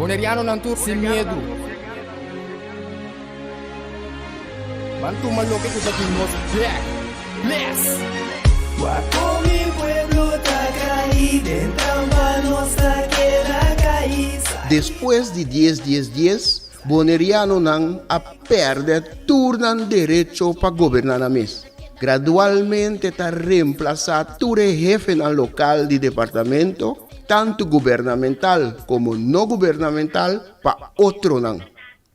Boneriano não tur sem medo. Bantu maloque que tá nos black. Bless. Guapo mi pueblo está caído, en trampa nossa queda caída. Depois de 10, Boneriano não a perde turnan direito para governar a mês. Gradualmente está reemplazado todo jefe no local de departamento, tanto governamental como não governamental, para outro não.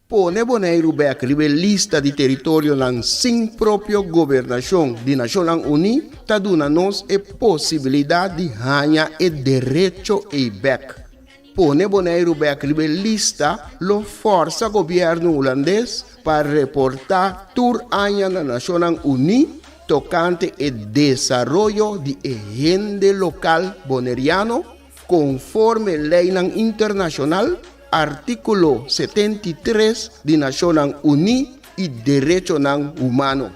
Pone Bonaire back lista de território não sem própria governação de Nações Unidas, está dando nos a possibilidade de ganhar o direito e back. Pone Bonaire back lista lo força governo holandês para reportar tour año na Nações Unidas tocante o desarrollo de agenda local boneriano conforme lei internacional artículo 73 de Nações Unidas e direito humano.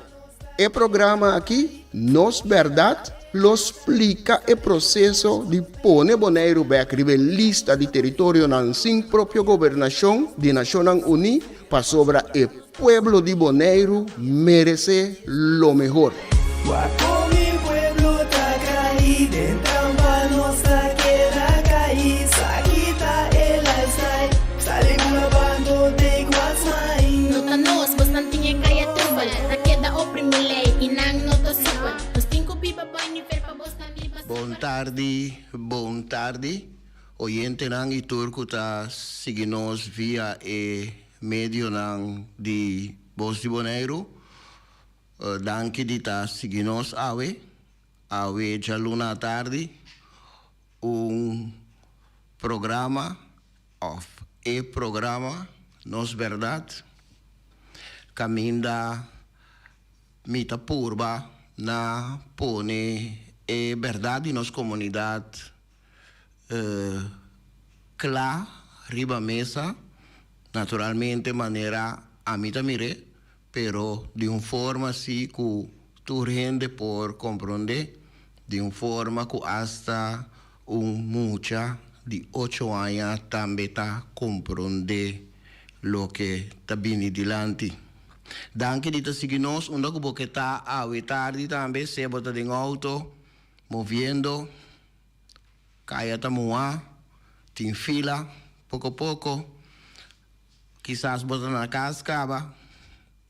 O programa aqui, Nos Verdade, lo explica o processo de pôr Bonaire back lista de território sem própria governação de Nações Unidas para sobre o pueblo de Bonaire merece lo mejor. Guapo mi pueblo está caído, en trampa nossa queda caída. Quita el lifestyle, sale grabando de guasmai. Nota nos, bastante tinha kaya trubal. Na queda oprimulei, inang nota supal. Nos cinco pipa boy ni fer pa bosta mi basta. Bom tarde. Oyente nang iturco ta signos via medio nang di Voz de Bonaire. Danke di ta signos awe já luna tarde programa Nos Verdade caminda mita purba na pone verdade nos comunidade clá riba mesa naturalmente maneira a mita mire pero de uma forma assim que tu rende por compreender, de uma forma que hasta mucha de 8 anos também está compreender lo que está vindo dilante. Danke de seguir nós, onde que você está a tarde também, se bota em auto, movendo, caia tamuá, tem fila, pouco a pouco, quizás bota na casa, acaba.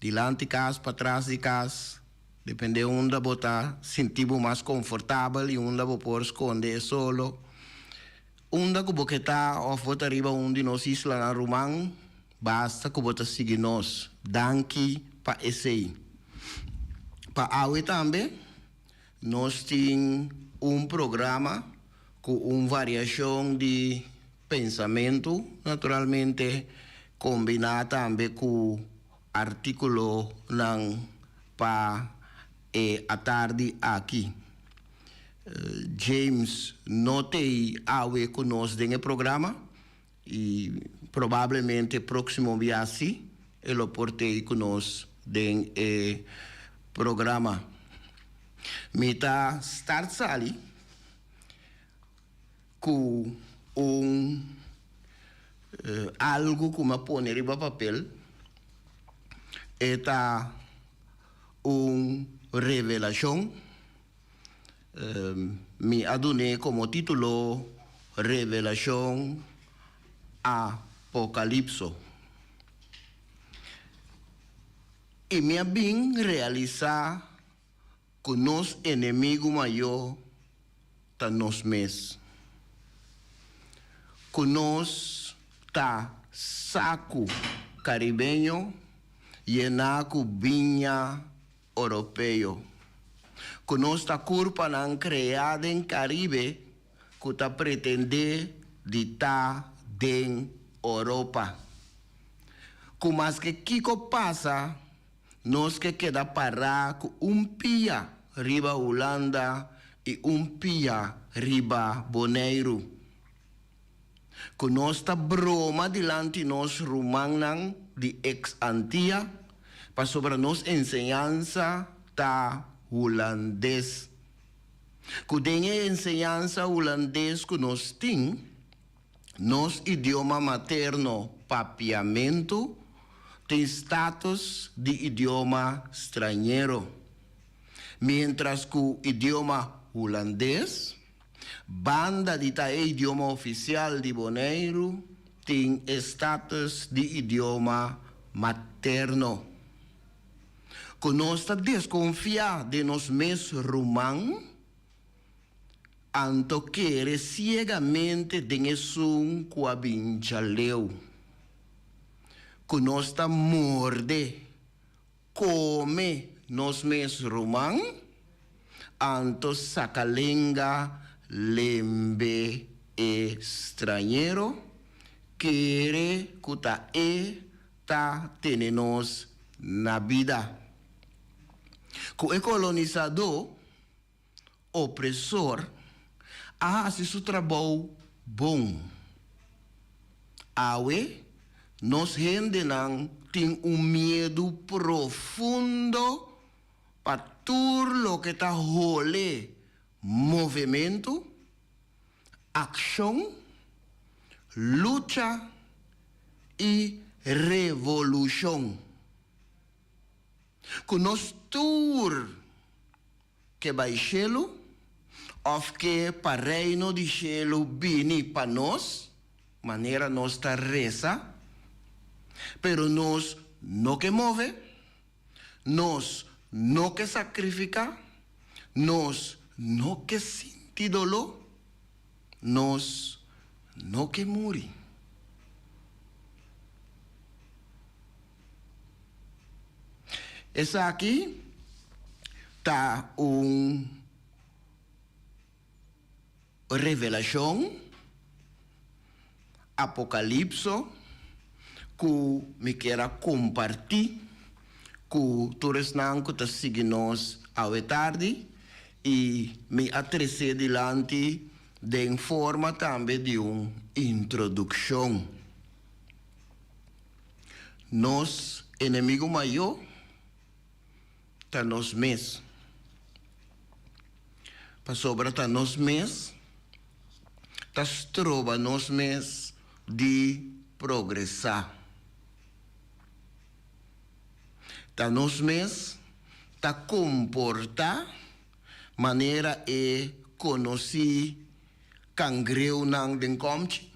Dilante casa, para trás de casa, depende onde botar, sentir mais confortável e onde vou por esconder solo. Onde que você está, ou você arriba onde nós isla na Romã, basta que você seguir nós. Danke para esse. Para a também, nós temos programa com uma variação de pensamento, naturalmente, combinado também com artículo para a tarde aqui. James notei awe conosco no programa e provavelmente próximo viagem ele portei conosco no programa. Meta start sali com algo como pôr em papel. Esta revelação me adonei como título Revelação Apocalipso e me bem realizar que nosso inimigo maior está nos mês que nós está saco caribenho e enaco vinha europeu. Que nós está curpa não criada em Caribe, que está pretender de estar em Europa. Que mais que Kiko passa, nós que queda parar com pia riba Holanda e pia riba Bonaire. Que nós está broma dilante nós romanang de ex-antia, para sobre nos enseñanza ta holandês. Que dengue enseñanza holandês que nós tem, Nos idioma materno, papiamento, tem status de idioma estrangeiro. Mientras que o idioma holandês, banda de idioma oficial de Bonaire, tem status de idioma materno. Conosco desconfiar de nos mes romãs, anto querer ciegamente dengesum coabinchaleu. Conosco morde, come nos mes romãs, anto sacalenga lembe estrangeiro, querer cuta ta tenenos na vida. Com o colonizador, opressor, se seu trabalho bom. Awe, nos gente não tem medo profundo para tudo o que está rolê, movimento, ação, luta e revolução. Que nós tour que vai chelo, of que para reino de chelo bini para nós, maneira nós tá reza, pero nós não que move, nós não que sacrifica, nós não que sente dolor, nós não que morre. Essa aqui está revelação, apocalipse, que me quero compartilhar com todos que estão seguindo à tarde e me atrecer diante de forma também de uma introdução. Nosso inimigo maior está nos mês. Para sobra está nos mês, está trova nos mês de progressar. Está nos mês, está comportar maneira e conhecer cangreu nang den comte.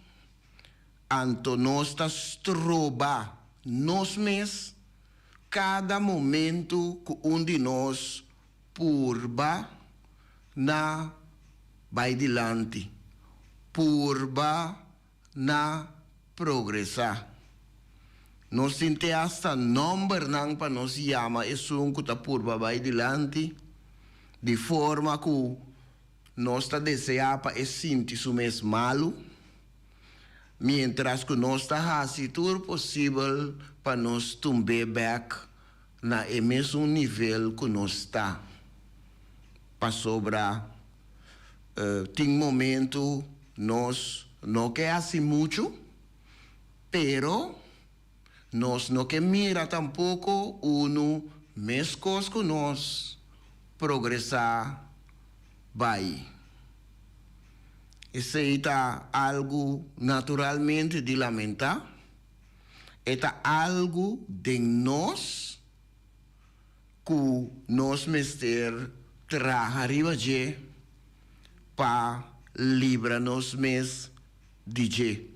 Anto nós está trova nos mês cada momento que de nós purba na vai dilante, purba na progressar. Nós sente hasta número nang para nós chama que tá purba vai dilante, de forma que nós está desejar para sentir o mês malo, mientras que nós está fazendo tudo possível para nós tumber back na mesmo nível que nós está. Para sobrar, tem momento nós não quer assim muito, pero nós não quer mira tampouco mesmo coisa que nós progressar vai. Isso é algo naturalmente de lamentar. É algo de nós que nós mister trabalhar para livrar-nos mesmo de.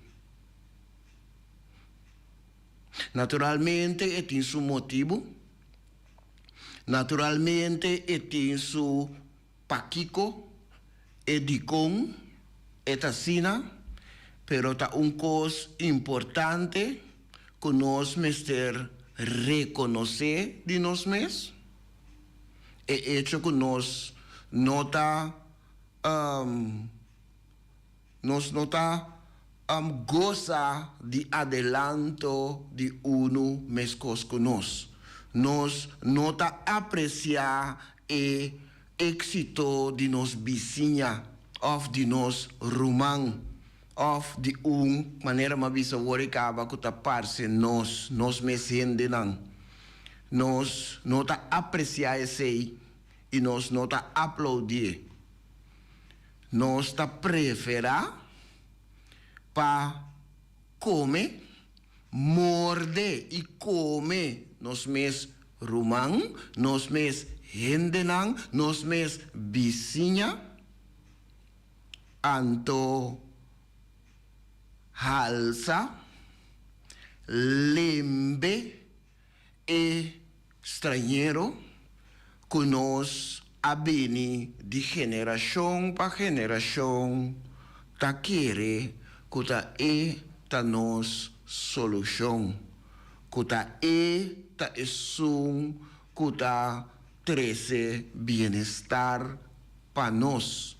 Naturalmente, tem seu motivo. Naturalmente, tem seu paquico, edicom, etasina, pero tá coisa importante que nós mister reconhecer de nós mesmos. É hecho que nós nota goza de adelanto de mês que nós nota apreciar e êxito de nos vizinha of de nos romã of de maneira mais bisa woricaba que tá parce nós mesende não. Nós nota apreciar esse e nós nota aplaudir. Nós tá preferar pa come, morde e come nos mes rumang, nos mes hendenang, nos mes vizinha, anto halsa, lembe e estrangeiro, que nos abini de geração para geração, ta quere que ta ta nos solução, que ta ta que ta trece bienestar para nós,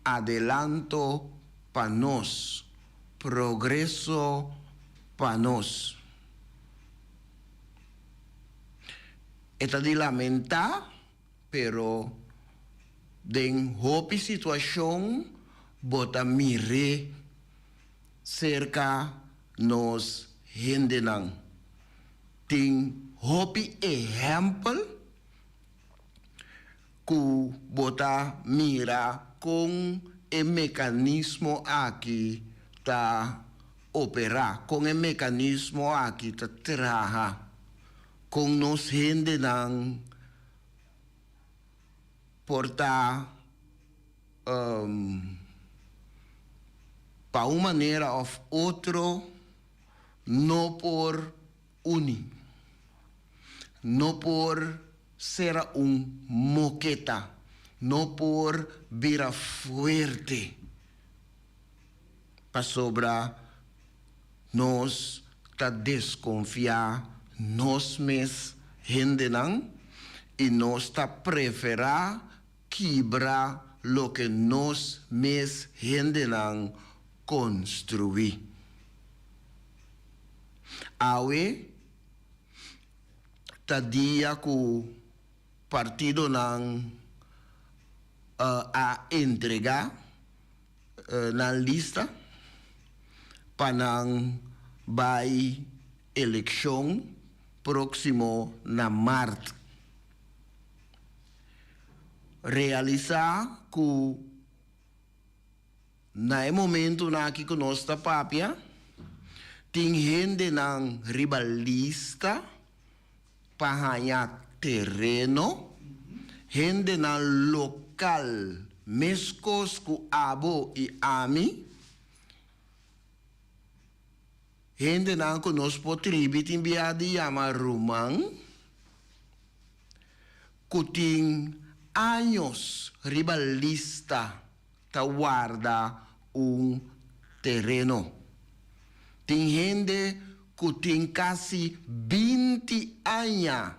adelanto para nós, progresso para nós. Eta de lamentar, pero den hopi situação bota mire cerca nos hendenang. Ting hopi exemplo que bota mira com o mecanismo aqui tá operar, com o mecanismo aqui tá trabalhar, com nos hendenang portar para uma maneira ou outra, não por unir, não por ser moqueta, não por vir forte, para sobrar nós tá desconfiar nós mes hendenang e nós tá preferar quebrar lo que nós mes hendenang construir. Awe tá dia que o partido não a entregar na lista para não vai eleição próximo na março. Realizar que no momento na que nós está papia tem gente não ribalista para ganhar terreno, gente não local, mescos com abo e ami, gente não que nós podemos enviar de chamar rumang, que tem anos ribalista ta guarda terreno. Tem gente que tem quase 20 anos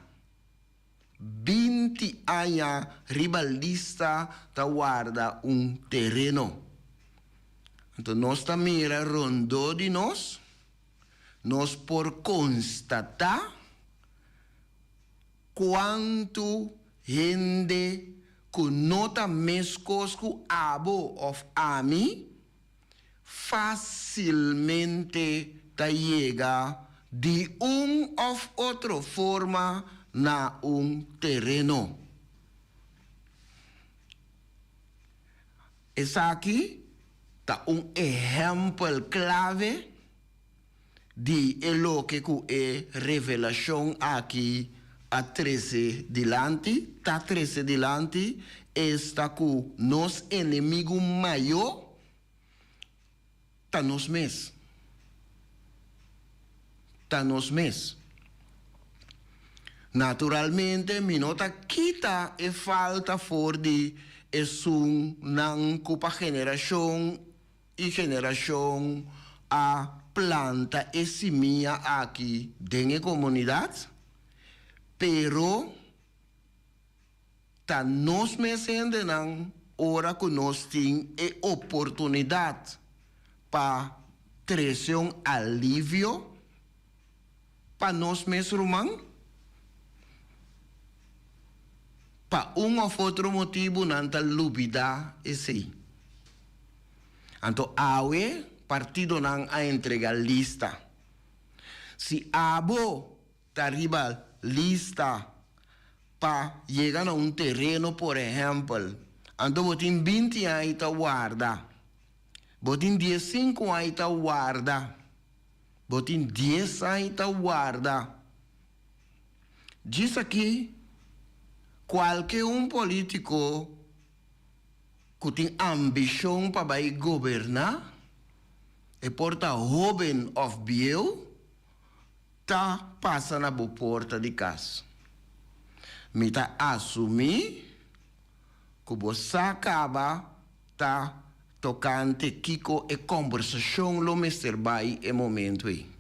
ribalista ta guarda terreno. Então nós também rondou de nós por constatar quanto gente que nota mescos que abo of ami facilmente ta chega de of outra forma na terreno. Essa aqui tá exemplo clave de lo que é revelação aqui a 13 dilante, tá 13 dilante, está com nos inimigo maior, tá nos mes. Tá nos mes. Naturalmente, mi nota quita e falta for de não cupa geração e geração a planta e semilla aqui dentro da comunidade. Pero ta nos mesende nang ora que nós tem a oportunidade para trazer alívio para nós mesmos humanos, para ou outro motivo não ta lubida esse. Então awe partido não a entregar lista. Se abo ta riba lista para chegar a terreno, por exemplo, então você tem 20 anos para guardar. Botin 15 anos tá guarda. Botin 10 anos tá guarda. Diz aqui, qualquer político que tem ambição para governar, e porta jovem of biel, tá passa na boa porta de casa. Me tá assumir que você acaba tá tocante Kiko e conversação lo Mr. Bai e momento aí.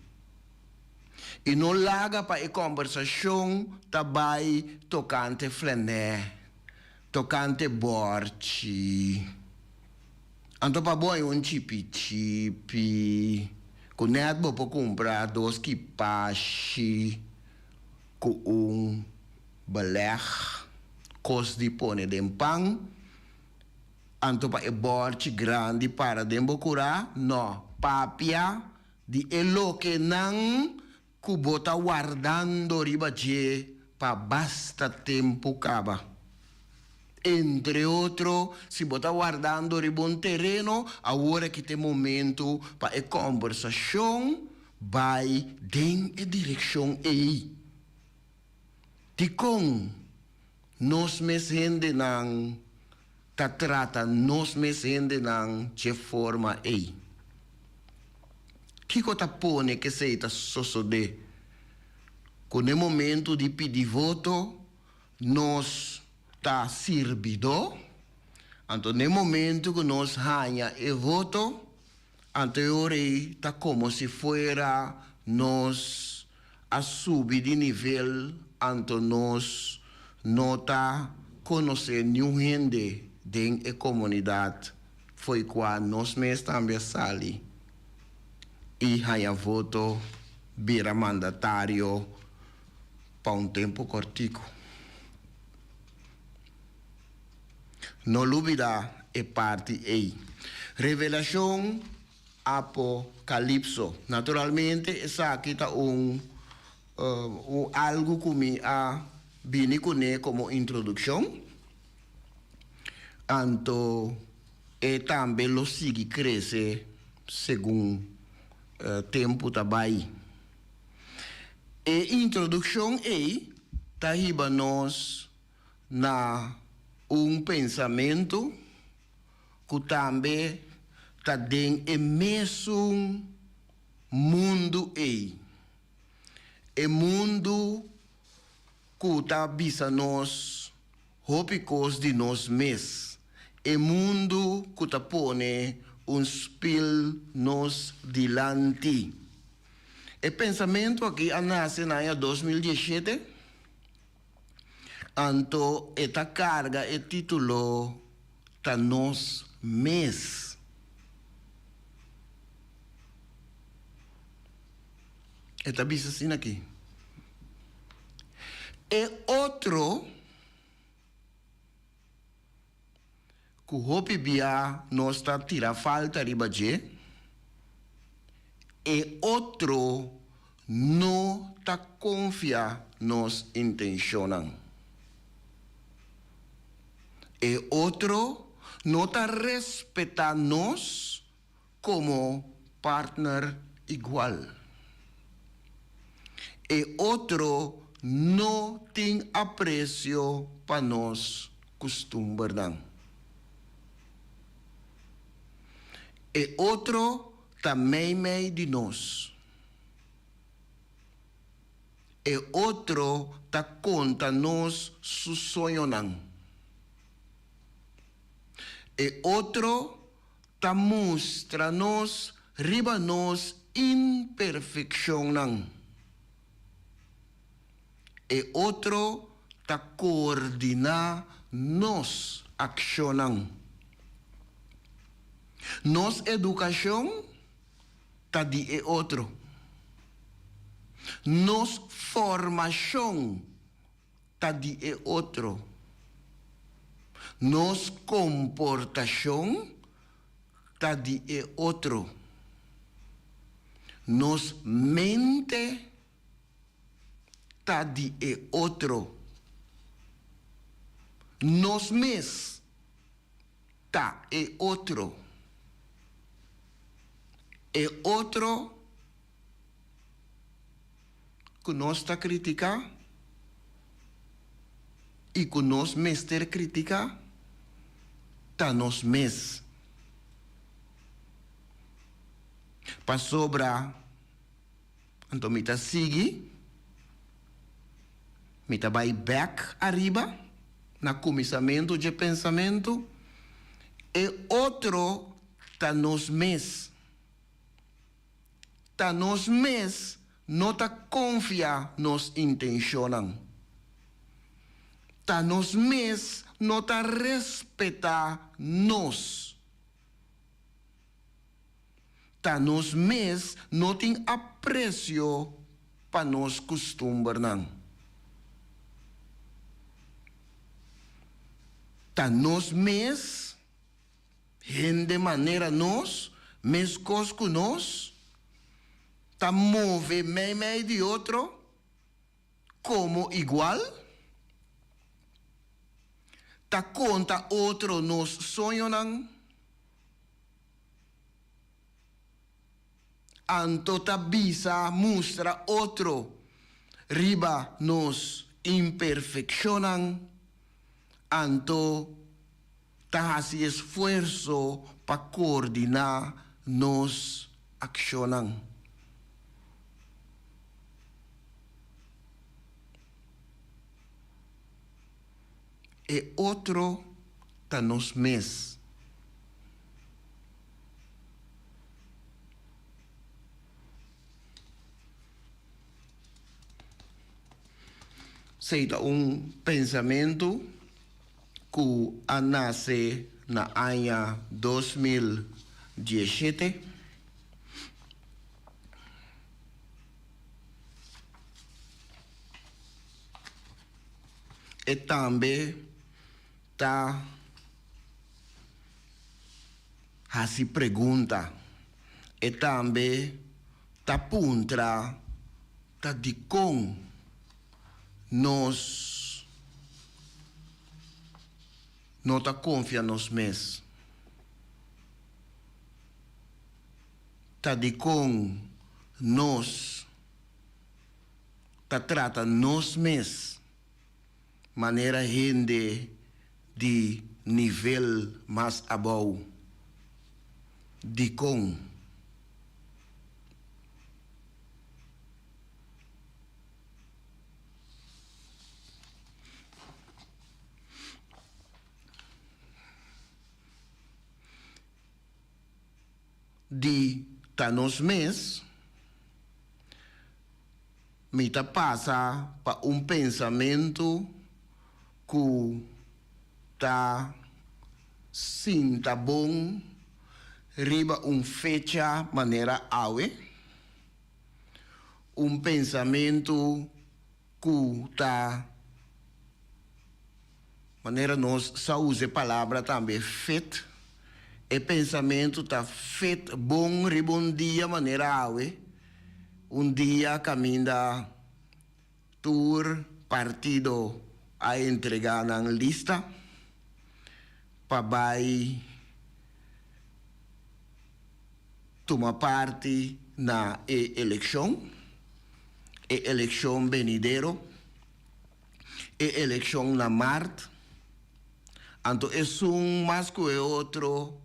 E não larga para a conversação também tocante flené, tocante borchi. Então para boi chipi, com net bo para comprar 2 kipashi, com beleg, cos de pone de pang. Então para borchi grande para dembo cura, no, papia di elo que nang kubota guardando riba je pa basta tempo caba. Entre outro, se bota guardando riba un terreno, agora que tem momento pa e conversação vai den e direção ei. Tikong nos mesende nang ta trata nos mesende nang che forma ei. Kiko ta pone que sei ta sosode. Com o momento de pedir voto, nós ta servido. Então, no momento que nós ganha e voto, anteriore ta como se fuera nós a subir de nível, então nós nota conhecer nenhum gente dentro da comunidade. Foi quando nós mesmos também sali. E haya voto vira mandatário para um tempo cortico. Não dúvida é parte aí. Revelação Apocalipso. Naturalmente, essa aqui está algo que me a vini como introdução. Então, e também lo sigue cresce segundo tempo também. E introdução é tá riba nós na pensamento que também tá dentro do mesmo mundo é mundo que tá bisa nós hópicos de nós mesmos é mundo que tá pone spil nos dilante. E pensamento aqui nasce no ano 2017. Anto esta carga e título ta nos mes. Esta bisa assim aqui. E outro que o hopi bia nós está tira falta riba je e outro não está confia nos intencionam e outro não está respeita nós como partner igual e outro não tem apreço para nós costumes não. E outro também meio de nós. E outro tá conta nós su sonho não. E outro tá mostra nós riba nós imperfeição não. E outro tá coordenar nós ação não. Nos educação tá de outro. Nos formação tá de outro. Nos comportação tá de outro. Nos mente tá de outro. Nos mes tá outro. E outro que nós está critica e que nós mestre critica tá nós mes. Para sobra, então me tá sigue, me tá vai back arriba na começamento de pensamento e outro tá nos mes. Tá nos mes não tá confia nos intencionam. Tá nos mes não tá respeitar nos. Tá nos mes não tem aprecio para nos costumes não. Tá nos mes de maneira nos mes cosco nos tá move meio de outro como igual. Ta conta outro nos sonho não. Anto ta bisa mostra outro riba nos imperfeccionan. Anto ta hace esfuerzo para coordinar nos accionan. E outro tá nos mes. Seita pensamento que nasce na ano 2017. E também tá se pergunta e também tá puntra tá de com nós não tá confia nos mes tá de com nós tá trata nos mes maneira gente de nível mais abaixo de com de tá nos mes me tá passa para pensamento que tá sim tá bom riba fecha maneira awe pensamento que tá maneira nós só usa palavra também fet e pensamento tá fet bom riba dia maneira awe dia caminha tour partido a entregar na lista para vai tomar parte na eleição venidero eleição na março. Então é mais que outro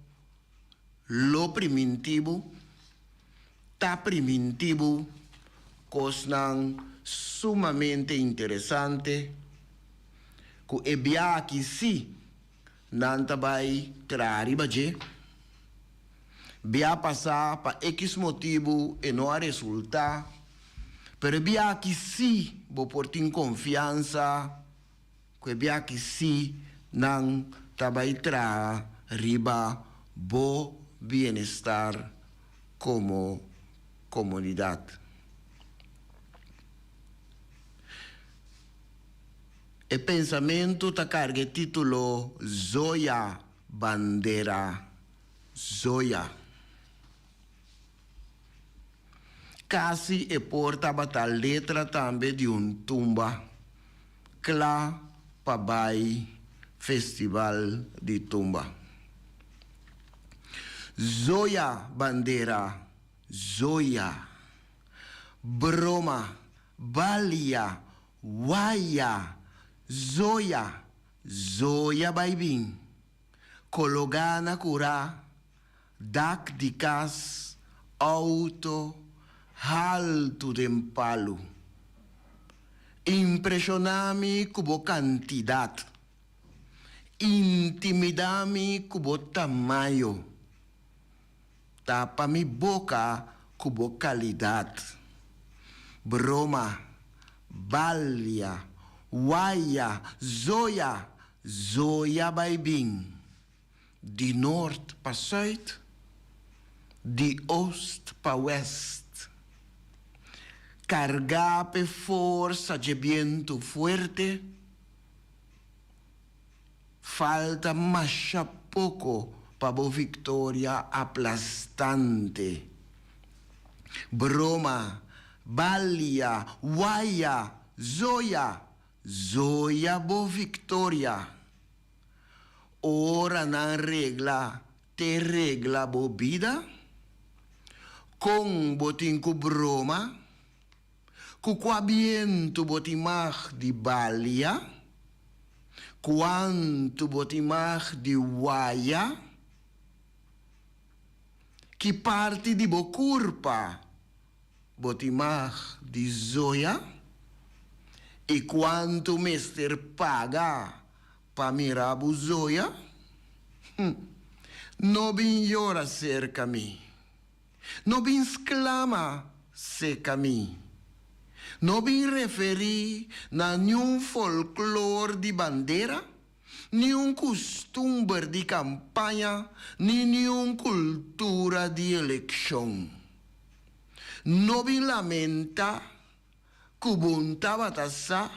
lo primitivo tá primitivo coisas sumamente interessante que é bia aqui sim não vai trazer baje bia passar para X motivo e não há resultado pero bia aqui sim vou por ter confiança que bia aqui sim não vai trazer riba bom bem-estar como comunidade. E pensamento ta carga título Zoya Bandera Zoya. Casi e porta bata letra também de tumba. Clá pabai Festival de Tumba. Zoya Bandera Zoya, Broma, Balia, Waya, Zoya, Zoya Baibin, Cologana Cura, Dak di Cas, Auto, Halto Dempalo. Impressionami cubo quantidad, intimidami cubo tamaño, tapa mi boca cubo calidad. Broma, Balia, Waya, Zoya, Zoya Baibin. Die noord pa zuid, die oost pa west. Cargape forza de viento fuerte, falta más poco pa bo victoria aplastante. Broma, Balia, Waya, Zoya, Zoya bo victoria. Ora na regla, te regla bo vida, con botinco broma, cu qua biento botimag di Balia, quanto botimag di Waya, chi parti di Bocurpa, botimag di Zoya, e quanto mester paga pa mirabu Zoya, no bin llora cerca mi, no bin sclama cerca mi. No vi referì a un folklore di bandera, ni un costumbre di campagna, ni un cultura di elezione. No vi lamenta, kubuntaba tassa,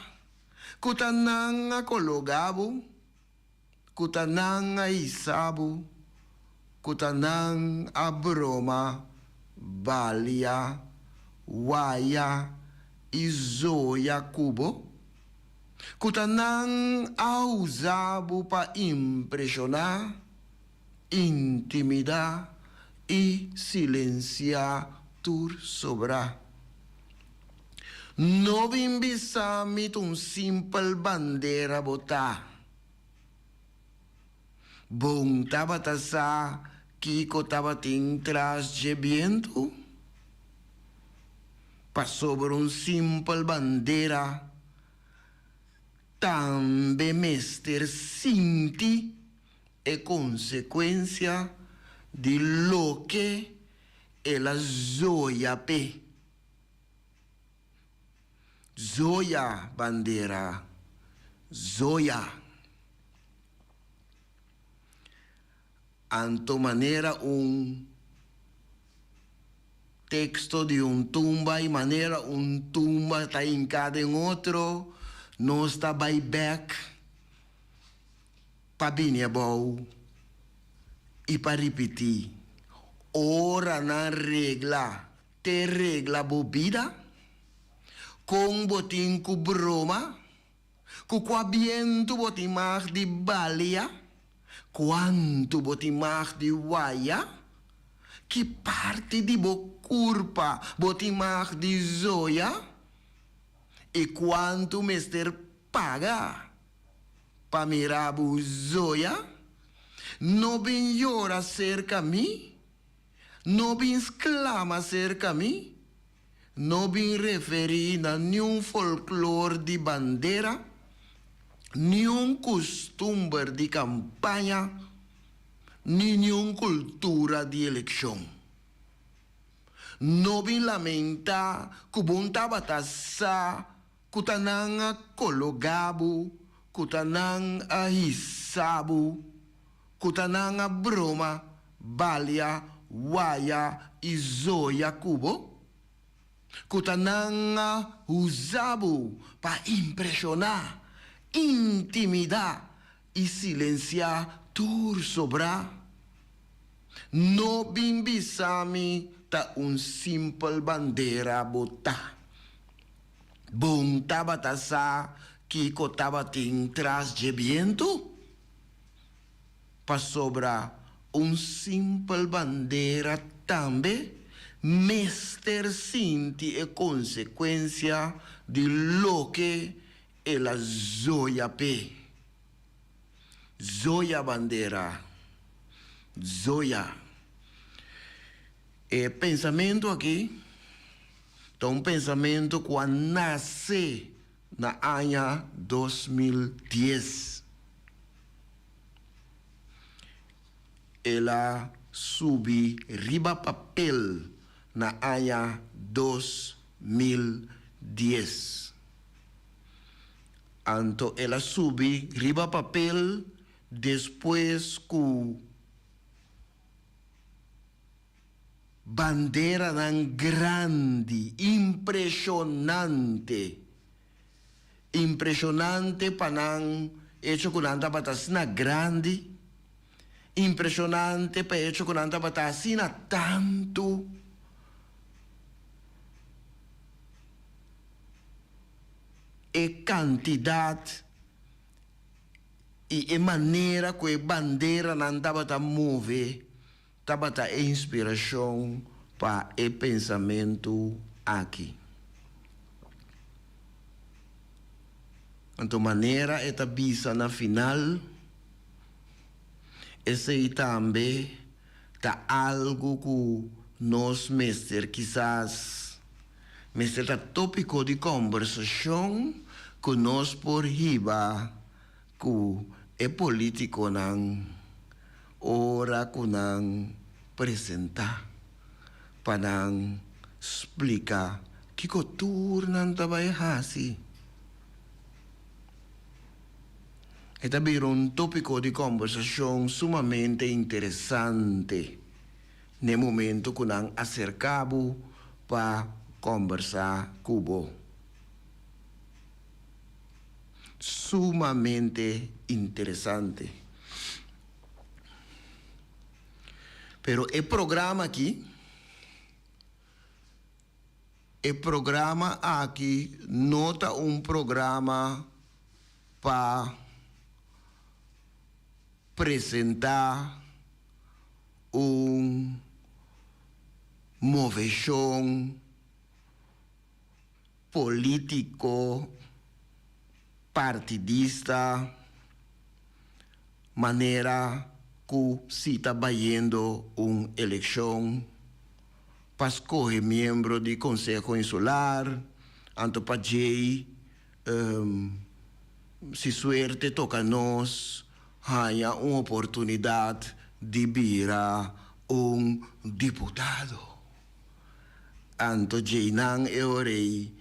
kutananga kologabu, kutananga isabu, kutanang abroma, balia, waya, Zoya Cubo, kutanang auzabu pa impressionar, intimidar e silenciar tur sobra. No bimbisami un simple bandera bota. Bom tabatasa, kiko tabating tras de viento. Passou por simple bandera, também mester sinti e consequência de lo que ela zoia pe. Zoia bandera, zoia. Anto maneira texto de tumba y manera tumba está hincada en otro, no está buyback, pa binha bom y pa repetir. Ora na regla, te regla bobida, con botin cu broma, cu qua biento botimag di balia, quanto botimag di waya, que parte de Bocurpa, botimag de Zoya, e quanto mester paga pa mirabu Zoya, no bin llora cerca mi, no bin exclama cerca mi, no bin referir a nenhum folclore de bandera, nenhum costumbre de campanha, nenhuma cultura de eleição. No vi lamenta kubunta batasa kutanang kologabu, kutanang ahisabu, kutanang broma, balia, waya, izoya kubo, kutanang usabu pa impressionar, intimidar e silenciar tur sobra. No bimbisami ta un simple bandera bota. Bom tabatasa kiko tabating tras de viento. Pa sobra un simple bandera tambe Mester sinti e consequência de lo que ela zoia pe. Zoia bandeira. Zoia. E pensamento aqui, então um pensamento quando nasce na ano 2010. Ela subi riba papel na ano 2010. Então ela subi riba papel depois que bandeira nan grande, impressionante panang hecho con anta batasina grande, impressionante pa hecho con anta batasina tanto. E quantidade e maneira que bandeira nan tabata move, tabata inspiração para o pensamento aqui. Então, maneira esta bisa na final, esse também tá algo que nós mestre quizás mestre tá tópico de conversação que nós por riba que é político não ora que não apresentar para não explicar que cultura não trabalha assim. Esta virou um tópico de conversação sumamente interessante no momento que nós acercamos para conversar com sumamente interessante. Pero o programa aqui nota um programa para apresentar moveção político partidista, maneira que se está batendo uma eleição para escolher membro do Conselho Insular, anto para se suerte toca nós, há uma oportunidade de virar deputado. Anto Jainan Eurei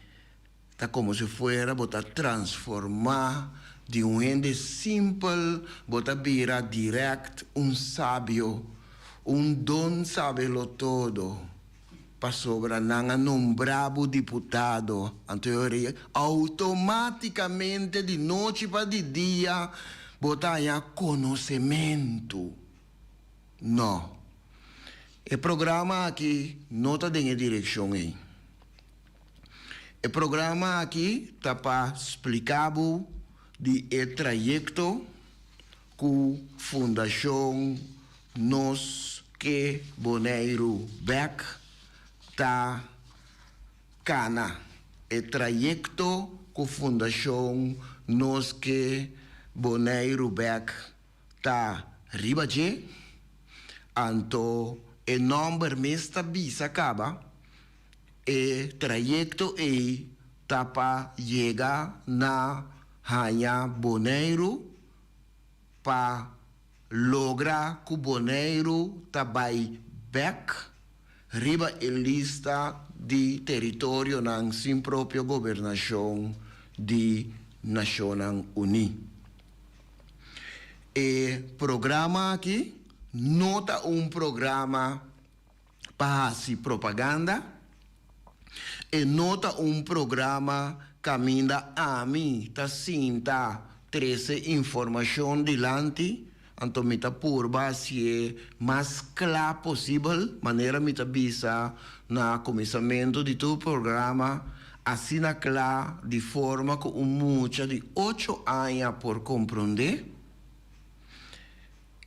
está como se fuera bota transformar de gente simple bota vira direct sábio, don sabelo todo para sobra nanga nombrado deputado. Anto Eurei automaticamente de noite para de dia bota ya conhecimento. Não. O programa aqui não está em direção aí. O programa aqui está para explicar o trajeto que a Fundação Nos Que Boneiro Beck está cana. O trajeto que a Fundação Nos Que Boneiro Beck está ribaje. Anto o nome mesta bisa acaba e trajecto e tapa llega na Rainha Boneiro para lograr que Boneiro tabai back riba e lista de território nan sin própria governação de Nações Unidas. E programa aqui nota programa para se propaganda e nota programa caminha a mim tá sinta 13 informação dilante então me tá purba se é mais claro possível maneira me tá bisa na começamento de todo programa assim na claro de forma que mucha de 8 anos por compreender.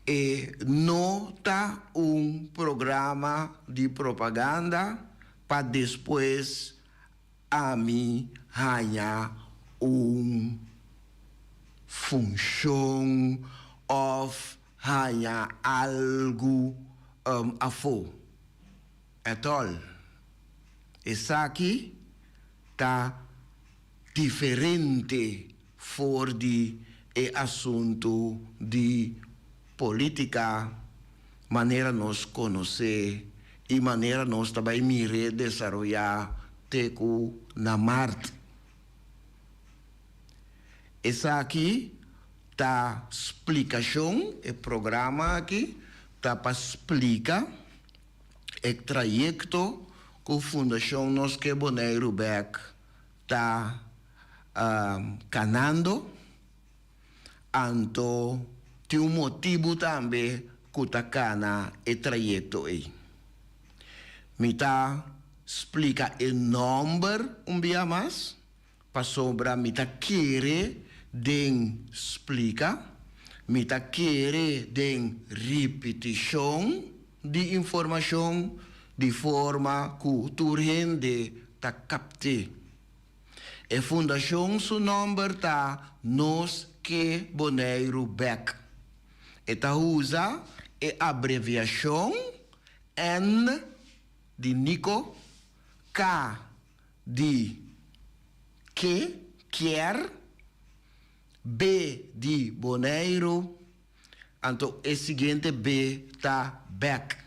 E nota programa de propaganda para después a mí haya función of haya algo afo. At all. Essa aqui tá diferente for de assunto de política, maneira nos conhecer e maneira nos também mire desarrollar teco na Marte. Essa aqui tá explicação, o programa aqui tá para explicar o trajeto que a Fundação Nos Que Bonaire Beck está canando. Então, tem motivo também que está cana o trajeto aí. Me tá explica o número dia mais, para sobra me tá querer den explica, me tá querer den repetição de informação de forma que tu rende tá capte. A fundação seu número tá Nos Que Bonaire Beck. Eta usa a abreviação N de Nico, K de que, quer, B de Bonaire, então o seguinte B tá Beck.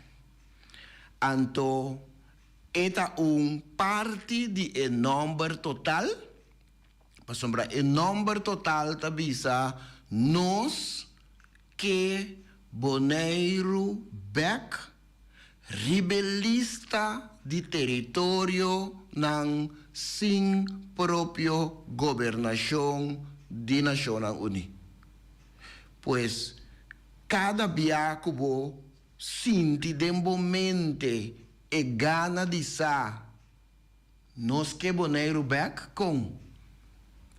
Então, esta parte de número total. Para sombra, o número total tá bisa Nos Que Bonaire Beck, rebelista de território ng sin próprio governação de Nações Unidas. Pues, cada biacubo sinti dembamente e gana de sa Nos Que Bonaire Beck com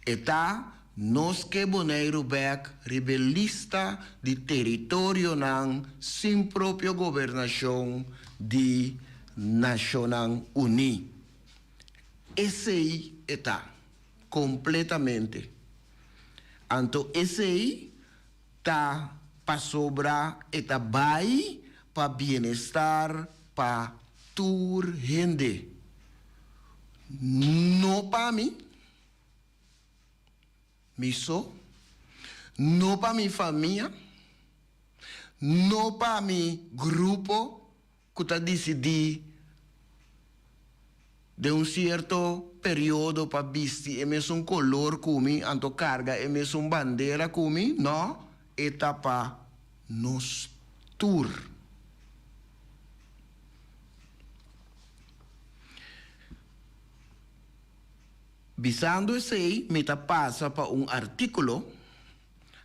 eta Nos Que Bonaire Beck rebelista de território ng sin próprio governação de Nações Unidas. Esse aí está completamente. Então, esse aí está para sobrar, está vai para bem-estar, para toda gente. Não para mim, não para minha família, não para meu grupo que está decidido de certo período para vestir e mesmo color como anto carga e mesmo bandeira como não etapa nos tour. Visando esse aí, me passa para artículo.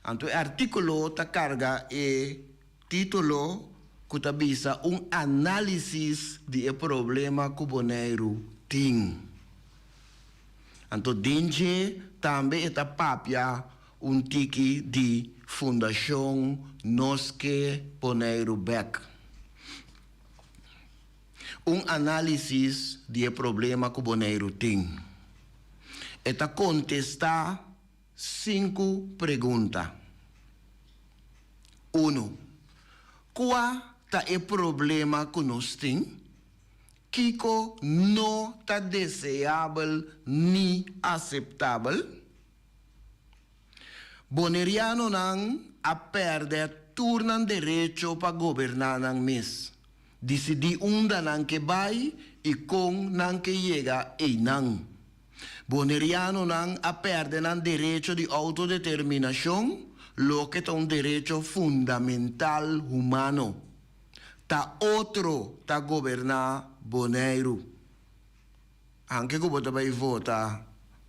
Anto artículo ta carga e título que ta bisa análise de problema que Bonaire tem. Anto dinge também está papia tiki de Fundação Nos Que Bonaire Beck. Análise de problema que Bonaire tem. Eta contestar 5 perguntas. 1. Qual é o problema que nós temos? Kiko não está desejável nem aceitável? Bonaireano não a perder turno direito para governar não mês. Decidir onde não que vai e com não que chega e não. Bonaireano não a perder o direito de autodeterminação, lo que é direito fundamental humano. Ta outro ta governar Bonaire. Anche que você vai votar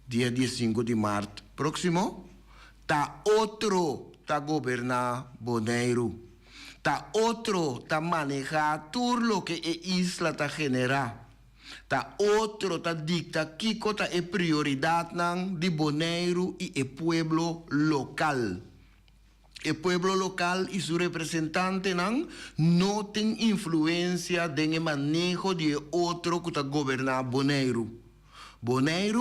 dia 15 de março próximo, ta outro ta governar Bonaire. Ta outro ta manejar tudo lo que a isla ta genera. Ta outro ta dicta kiko ta é prioridade nang de Bonaire e o pueblo local. El pueblo local y su representante no tienen influencia en el manejo de otro que está gobernando Bonaire. Bonaire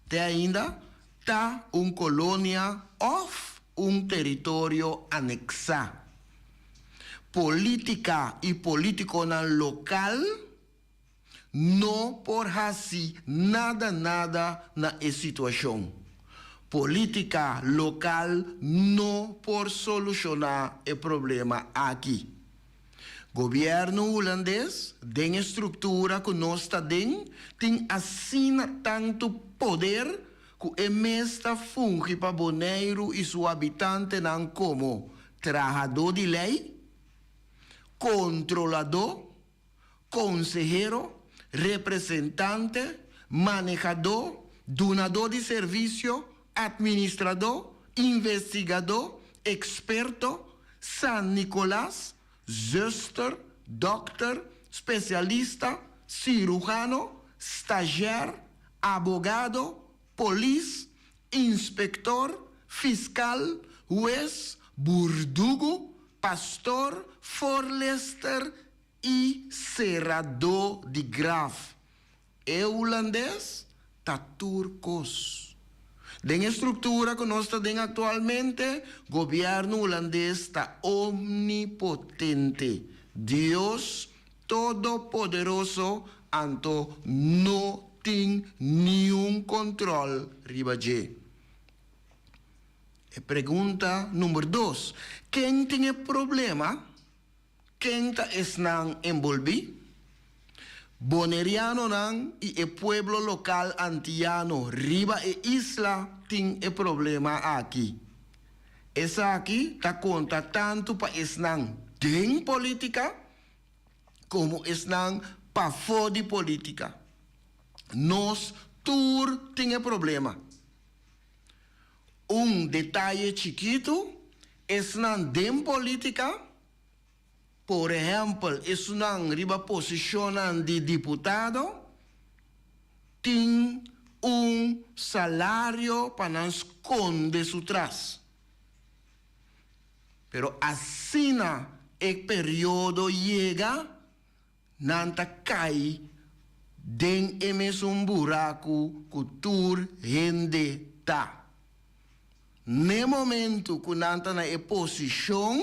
te ainda está una colonia o un territorio anexado. Política y político local no por así nada na situación. Política local no por solucionar el problema aquí. Gobierno holandés, den estructura que no está den, tiene así tanto poder que el mesta funge para Bonaire y su habitante como trabajador de ley, controlador, consejero, representante, manejador, donador de servicio, administrador, investigador, experto, San Nicolás, zuster, doctor, especialista, cirujano, stagiario, abogado, policía, inspector, fiscal, juez, burdugo, pastor, forlester y cerrador de graf. El holandés está turcos. En estructura que nos está actualmente, gobierno holandés está omnipotente. Dios todopoderoso, anto no tiene ni un control ribaje. Pregunta número 2. ¿Quién tiene problema? ¿Quién está envolvido? Boneriano y el pueblo local antillano, riba e isla, tienen el problema aquí. Esa aquí está contra tanto para esnan den política como esnan para fora de política. Nos tur tiene problema. Un detalle chiquito, esnan den política. Por ejemplo, es una riba posición de diputado, tiene un salario para esconder su tras. Pero así el periodo llega, nanta cae, den emes un buraco, cultura, gente, ta. Ne momento que nanta na posición,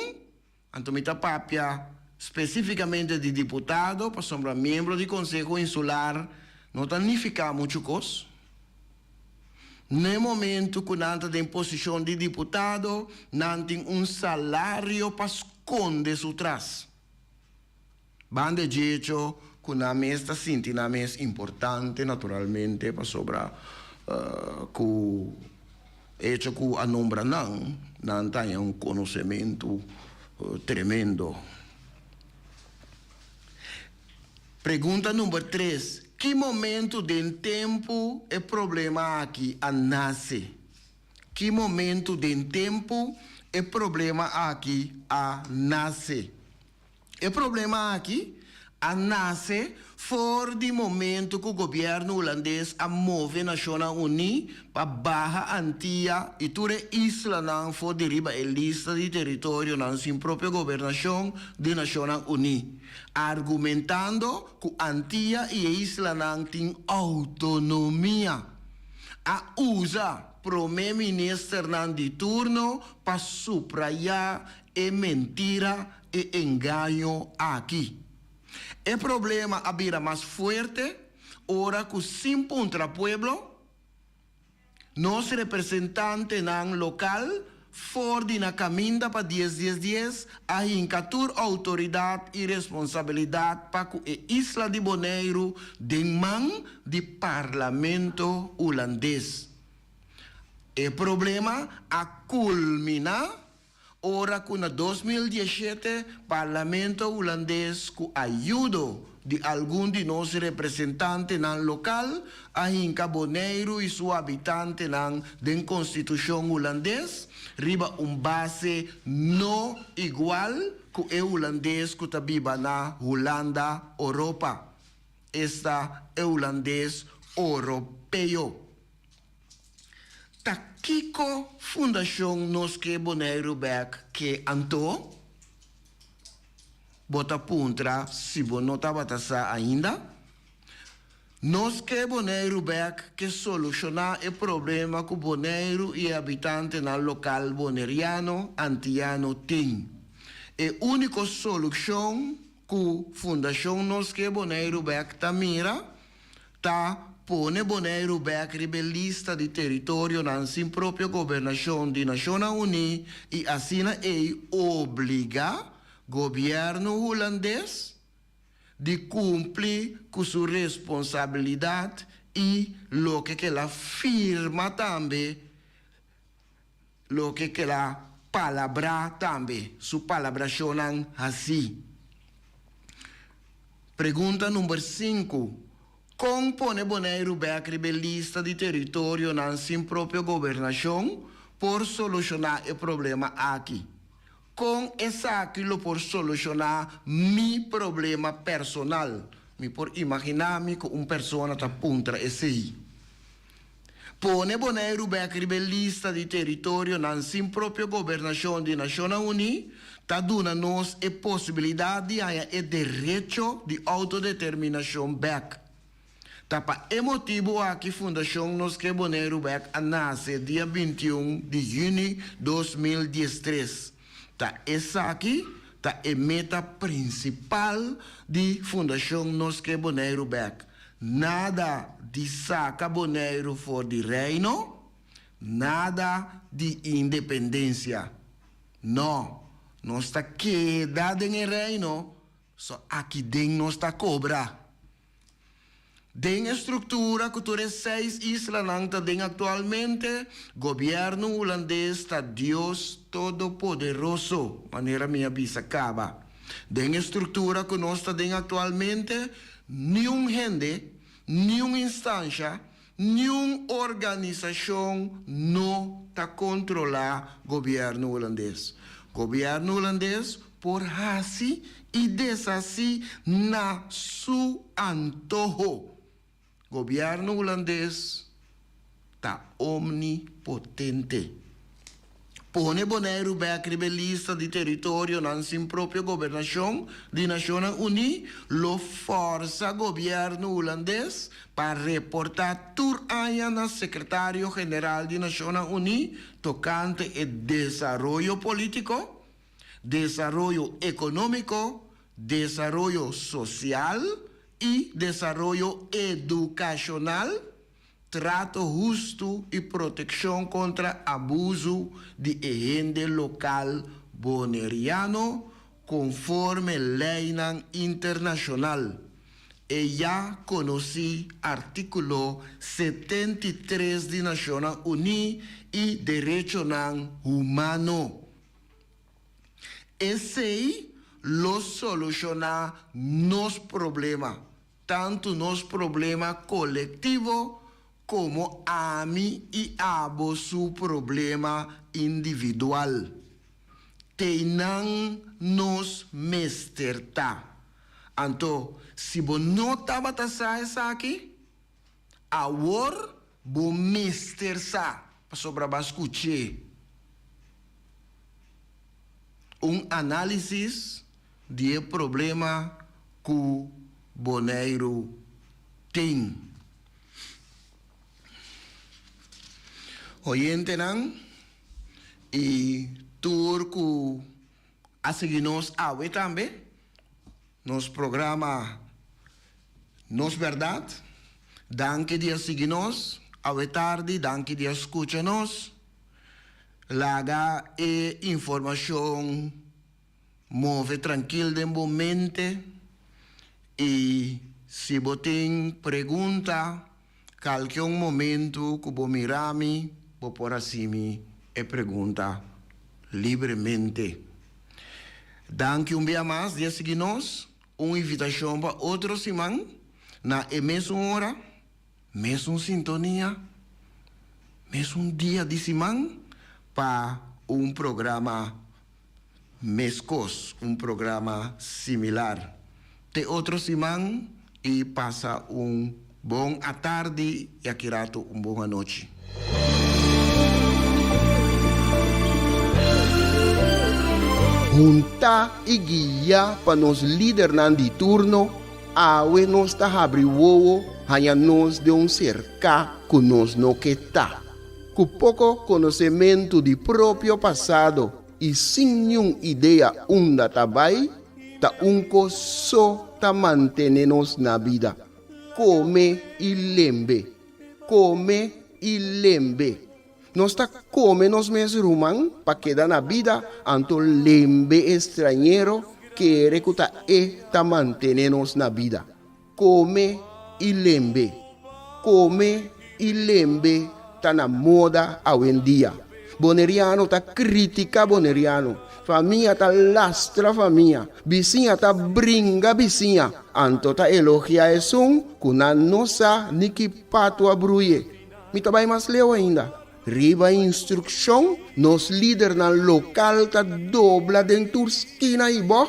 antomita papia, especificamente de diputado, para sombra miembro do Conselho Insular, não está nem ficar muito coisa. No momento que não está em posição de deputado, não tem um salário para esconder su trás. Bande jeito que não está sentindo mais importante, naturalmente, para sobra que hecho que a nombra não tem um conhecimento tremendo. Pergunta número 3. Que momento do tempo é problema aqui a nasce? Que momento do tempo é problema aqui a nasce? O problema aqui a nasce fora do momento que o governo holandês a move a Nações Unidas para Barra Antilha e toda a isla não for deriva a lista de território não sem própria governação de Nações Unidas, argumentando que Antilha e a isla não têm autonomia. A usa primeiro-ministro de turno para subrayar a mentira e engano aqui. El problema había más fuerte, ahora que sin contra pueblo, nos representantes local, for na caminda para 10-10-10, a incatur autoridad y responsabilidad para que a isla de Bonaire den man de parlamento holandés. El problema a culminar ora que na 2017 parlamento holandês com ajuda de algum de nossos representantes no local a hinca Bonaire e seu habitante na constituição holandês riba base não igual que o holandês que está viva na Holanda, Europa. Esta é holandês europeu. Takiko Fundação Nos Que Boneiro Back que Anto bota puntra se bonota batasa ainda. Nos que Boneiro Back que solucionar o problema que Boneiro e habitante na local boneriano antiano tem. E única solução que Fundação Nos Que Boneiro Back tamira tá pone Boneiro Back rebelista de território na sin própria governação de Nações Unidas e assim obriga governo holandês de cumprir com sua responsabilidade e lo que ela firma também, lo que ela palavra também, sua palavra chonan assim. Pergunta número 5. Como pone Boneiro Back rebelista de território na sin própria governação por solucionar o problema aqui? Com essa aquilo por solucionar mi problema personal. Me por imaginar-me que uma pessoa está contra esse. Pone Boneiro Back rebelista de território na sin própria governação de Nações Unidas, está dando-nos a possibilidade de ter o direito de autodeterminação back. Tapa emotivo aqui Fundação Nos Que Boneiro Back nasce dia 21 de junho de 2013. Tá essa aqui tá a meta principal de Fundação Nos Que Boneiro Back. Nada de saca Boneiro fora de reino, nada de independência. Não, nós está quedado em reino, só aqui dentro nós está cobra. Den estrutura que todas 6 islas não tem atualmente, governo holandês está Deus Todo-Poderoso, maneira minha bisa acaba. Den estrutura que nós tem atualmente, nenhum gente, nenhuma instância, nenhuma organização não está controlar governo holandês. Governo holandês por assim e desassi na su antojo. Governo holandês está omnipotente. Pone Boneiro Back rebelista de território na sin própria governação de Nações Unidas, lo força governo holandês para reportar tur aia na secretário-geral de Nações Unidas tocante o desenvolvimento político, desenvolvimento econômico, desenvolvimento social e desenvolvimento educacional, trato justo e proteção contra abuso de gente local boneriano, conforme lei internacional. E já conheci artículo 73 de Nações Unidas e direito humano. Esse lo soluciona nos problemas, tanto nos problemas colectivos como a mim e a su problema individual. Tenang nos mesterta. Então, se você não estava essa aqui, agora vou mestersa sobre bascuche. Análise de problema que o Boneiro tem. Oyente não? E turco a seguir nós também. Nos programa Nos Verdade. Danke de seguir nós. Tarde, danke de escutar nós. Laga e informação move tranquilo de momento. E se você tem pergunta, qualquer momento que você mirar-me, vou por assim e pergunta livremente. Danke dia mais, dia seguinte nós, uma invitação para outro semana, na mesma hora, mesma sintonia, mesmo dia de semana, para programa mescos, programa similar. Te outro semana e passa bom à tarde e aqui rato boa noite. junta e guia para nos líder de turno, awe nos ta abri wowo, hanya nos de cerca que nos no que tá. Com pouco conhecimento de próprio passado e sem nenhuma ideia onde tá vai, ta unco só ta manter-nos na vida. Come e lembre. Come e lembre. Nós está come nos mesmos rumang para quedar na vida, anto lembre estrangeiro que recuta e ta manter-nos na vida. Come e lembre. Come e lembre ta na moda hoje em dia. Boneriano ta critica boneriano. Família ta lastra família. Vizinha ta brinca vizinha. Anto ta elogia esum, kuna nossa niki pato abruye. Mi ta vai mais leu ainda. Riba instrução, nos líder na local ta dobla dentro esquina e boh.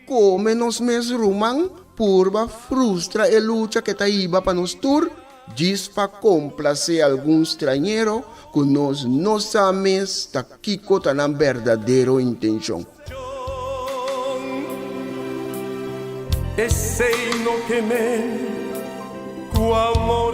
Come nos mes rumang, purba frustra e luta que ta iba pa nos tur. Diz pa complacer algum estrangeiro, que nós não sabemos ta kiko ta na verdadeira intenção. E sei no que me, o amor